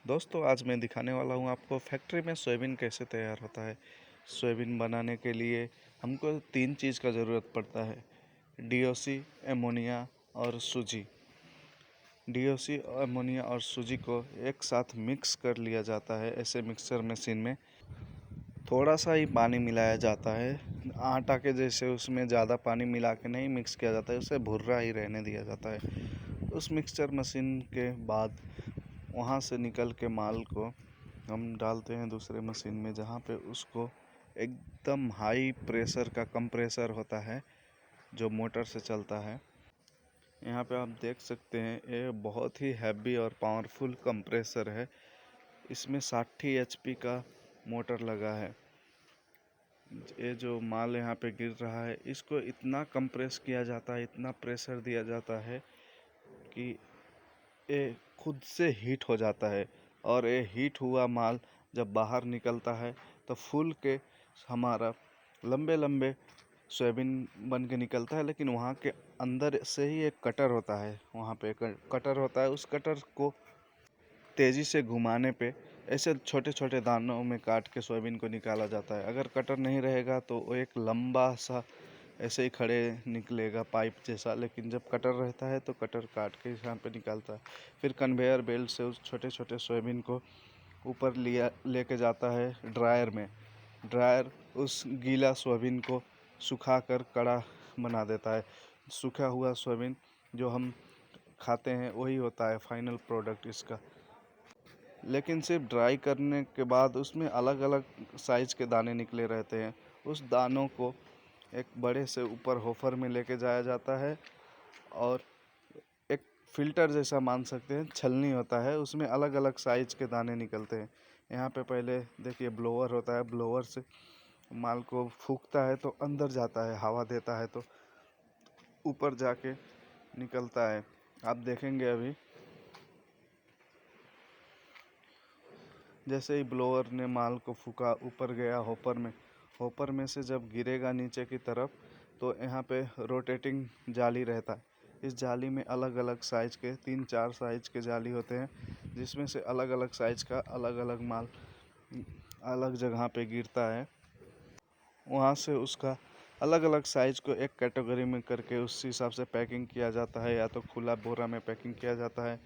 दोस्तों आज मैं दिखाने वाला हूँ आपको फैक्ट्री में सोयाबीन कैसे तैयार होता है। सोयाबीन बनाने के लिए हमको 3 चीज़ का ज़रूरत पड़ता है। डीओसी, अमोनिया और सूजी। डीओसी, अमोनिया और सूजी को एक साथ मिक्स कर लिया जाता है। ऐसे मिक्सर मशीन में थोड़ा सा ही पानी मिलाया जाता है, आटा के जैसे उसमें ज़्यादा पानी मिला के नहीं मिक्स किया जाता है, उसे भुर्रा ही रहने दिया जाता है। उस मिक्सचर मशीन के बाद वहाँ से निकल के माल को हम डालते हैं दूसरे मशीन में, जहाँ पे उसको एकदम हाई प्रेशर का कंप्रेसर होता है जो मोटर से चलता है। यहाँ पे आप देख सकते हैं ये बहुत ही हैवी और पावरफुल कंप्रेसर है। इसमें 60 एचपी का मोटर लगा है। ये जो माल यहाँ पे गिर रहा है इसको इतना कंप्रेस किया जाता है, इतना प्रेशर दिया जाता है कि ये खुद से हीट हो जाता है। और ये हीट हुआ माल जब बाहर निकलता है तो फूल के हमारा लंबे लंबे सोयाबीन बन के निकलता है। लेकिन वहाँ के अंदर से ही एक कटर होता है, वहाँ पे कटर होता है। उस कटर को तेज़ी से घुमाने पे ऐसे छोटे छोटे दानों में काट के सोयाबीन को निकाला जाता है। अगर कटर नहीं रहेगा तो वो एक लंबा सा ऐसे ही खड़े निकलेगा पाइप जैसा, लेकिन जब कटर रहता है तो कटर काट के यहाँ पे निकालता है। फिर कन्वेयर बेल्ट से उस छोटे छोटे सोयाबीन को ऊपर लेके जाता है ड्रायर में। ड्रायर उस गीला सोयाबीन को सुखा कर कड़ा बना देता है। सूखा हुआ सोयाबीन जो हम खाते हैं वही होता है फाइनल प्रोडक्ट इसका। लेकिन सिर्फ ड्राई करने के बाद उसमें अलग अलग साइज़ के दाने निकले रहते हैं। उस दानों को एक बड़े से ऊपर होफर में लेके जाया जाता है और एक फ़िल्टर जैसा मान सकते हैं, छलनी होता है, उसमें अलग अलग साइज़ के दाने निकलते हैं। यहाँ पे पहले देखिए ब्लोअर होता है, ब्लोअर से माल को फूंकता है तो अंदर जाता है, हवा देता है तो ऊपर जाके निकलता है। आप देखेंगे अभी जैसे ही ब्लोअर ने माल को फूका ऊपर गया हॉपर में। हॉपर में से जब गिरेगा नीचे की तरफ तो यहाँ पे रोटेटिंग जाली रहता है। इस जाली में अलग अलग साइज़ के 3-4 साइज़ के जाली होते हैं, जिसमें से अलग अलग साइज़ का अलग अलग माल अलग जगह पे गिरता है। वहाँ से उसका अलग अलग साइज़ को एक कैटेगरी में करके उस हिसाब से पैकिंग किया जाता है। या तो खुला बोरा में पैकिंग किया जाता है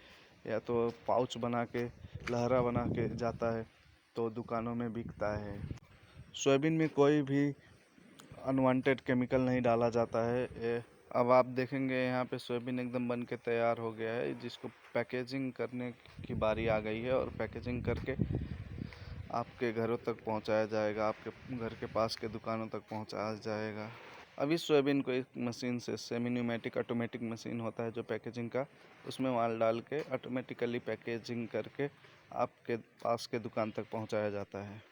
या तो पाउच बना के लहरा बना के जाता है तो दुकानों में बिकता है। सोयाबीन में कोई भी अनवांटेड केमिकल नहीं डाला जाता है। अब आप देखेंगे यहाँ पे सोयाबीन एकदम बन के तैयार हो गया है, जिसको पैकेजिंग करने की बारी आ गई है और पैकेजिंग करके आपके घरों तक पहुंचाया जाएगा, आपके घर के पास के दुकानों तक पहुंचाया जाएगा। अब इस सोयाबीन को एक मशीन से, सेमी न्यूमेटिक ऑटोमेटिक मशीन होता है जो पैकेजिंग का, उसमें माल डाल के ऑटोमेटिकली पैकेजिंग करके आपके पास के दुकान तक पहुंचाया जाता है।